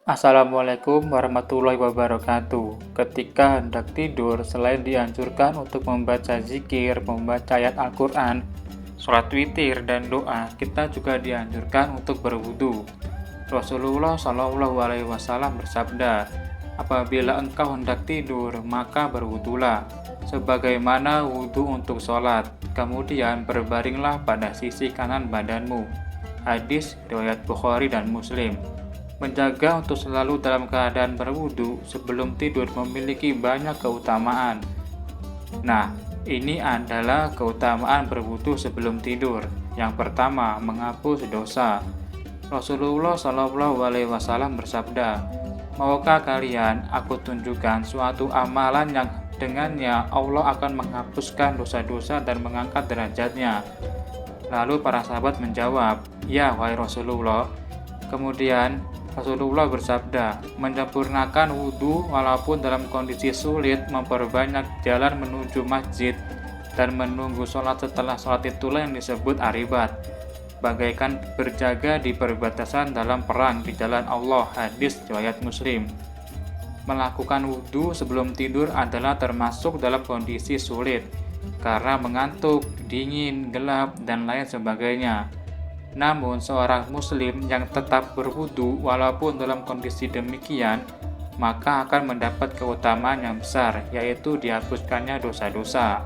Assalamualaikum warahmatullahi wabarakatuh. Ketika hendak tidur, selain dianjurkan untuk membaca zikir, membaca ayat Al-Quran, sholat witir, dan doa, kita juga dianjurkan untuk berwudu. Rasulullah Shallallahu Alaihi Wasallam bersabda, apabila engkau hendak tidur, maka berwudulah, sebagaimana wudu untuk sholat. Kemudian berbaringlah pada sisi kanan badanmu. Hadis riwayat Bukhari dan Muslim. Menjaga untuk selalu dalam keadaan berwudu sebelum tidur memiliki banyak keutamaan. Nah, ini adalah keutamaan berwudu sebelum tidur. Yang pertama, menghapus dosa. Rasulullah Shallallahu Alaihi Wasallam bersabda, maukah kalian aku tunjukkan suatu amalan yang dengannya Allah akan menghapuskan dosa-dosa dan mengangkat derajatnya? Lalu para sahabat menjawab, ya wahai Rasulullah. Kemudian Rasulullah bersabda, menyempurnakan wudhu walaupun dalam kondisi sulit, memperbanyak jalan menuju masjid, dan menunggu sholat setelah sholat itulah yang disebut aribat. Bagaikan berjaga di perbatasan dalam perang di jalan Allah, hadis riwayat Muslim. Melakukan wudhu sebelum tidur adalah termasuk dalam kondisi sulit, karena mengantuk, dingin, gelap, dan lain sebagainya. Namun, seorang muslim yang tetap berwudu walaupun dalam kondisi demikian, maka akan mendapat keutamaan yang besar, yaitu dihapuskannya dosa-dosa,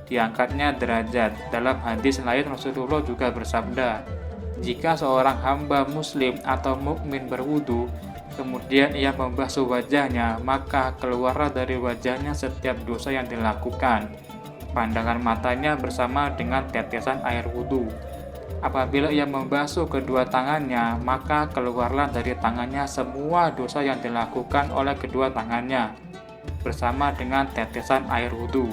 diangkatnya derajat. Dalam hadis lain Rasulullah juga bersabda, jika seorang hamba muslim atau mukmin berwudu, kemudian ia membasuh wajahnya, maka keluarlah dari wajahnya setiap dosa yang dilakukan. Pandangan matanya bersama dengan tetesan air wudu. Apabila ia membasuh kedua tangannya, maka keluarlah dari tangannya semua dosa yang dilakukan oleh kedua tangannya, bersama dengan tetesan air wudhu.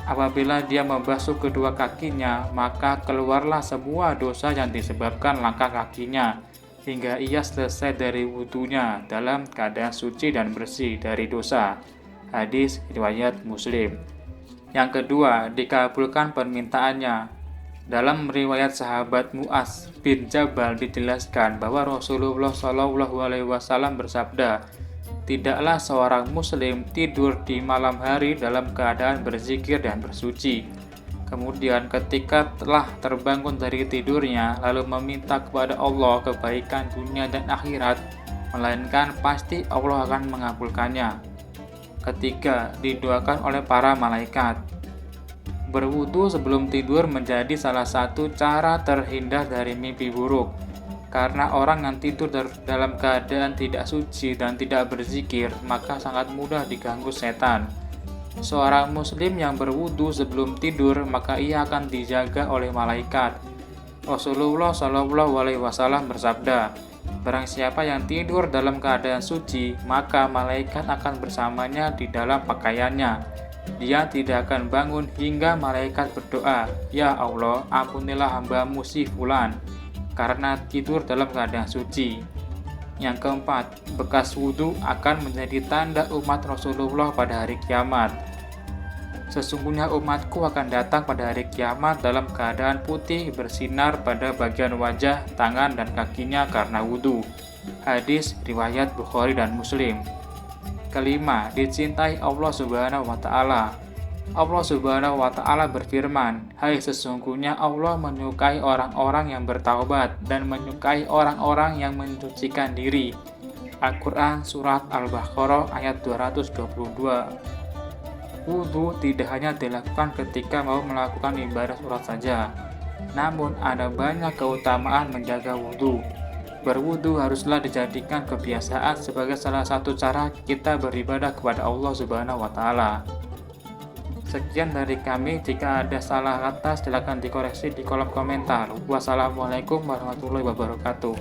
Apabila dia membasuh kedua kakinya, maka keluarlah semua dosa yang disebabkan langkah kakinya, hingga ia selesai dari wudhunya dalam keadaan suci dan bersih dari dosa. Hadis riwayat Muslim. Yang kedua, dikabulkan permintaannya. Dalam riwayat sahabat Mu'az bin Jabal dijelaskan bahwa Rasulullah Shallallahu Alaihi Wasallam bersabda, tidaklah seorang muslim tidur di malam hari dalam keadaan berzikir dan bersuci. Kemudian ketika telah terbangun dari tidurnya, lalu meminta kepada Allah kebaikan dunia dan akhirat, melainkan pasti Allah akan mengabulkannya. Ketiga, didoakan oleh para malaikat. Berwudu sebelum tidur menjadi salah satu cara terhindar dari mimpi buruk. Karena orang yang tidur dalam keadaan tidak suci dan tidak berzikir, maka sangat mudah diganggu setan. Seorang muslim yang berwudu sebelum tidur, maka ia akan dijaga oleh malaikat. Rasulullah Shallallahu Alaihi Wasallam bersabda, barang siapa yang tidur dalam keadaan suci, maka malaikat akan bersamanya di dalam pakaiannya. Dia tidak akan bangun hingga malaikat berdoa, ya Allah, ampunilah hambamu si fulan, karena tidur dalam keadaan suci. Yang keempat, bekas wudhu akan menjadi tanda umat Rasulullah pada hari kiamat. Sesungguhnya umatku akan datang pada hari kiamat dalam keadaan putih bersinar pada bagian wajah, tangan, dan kakinya karena wudhu. Hadis riwayat Bukhari dan Muslim. Kelima, dicintai Allah Subhanahu wa Ta'ala. Allah Subhanahu wa Ta'ala berfirman, hai sesungguhnya Allah menyukai orang-orang yang bertaubat dan menyukai orang-orang yang mensucikan diri. Al-Quran Surat Al-Baqarah ayat 222. Wudhu tidak hanya dilakukan ketika mau melakukan ibadah sholat saja, namun ada banyak keutamaan menjaga wudhu. Berwudu haruslah dijadikan kebiasaan sebagai salah satu cara kita beribadah kepada Allah Subhanahu wa Ta'ala. Sekian dari kami, jika ada salah kata silakan dikoreksi di kolom komentar. Wassalamualaikum warahmatullahi wabarakatuh.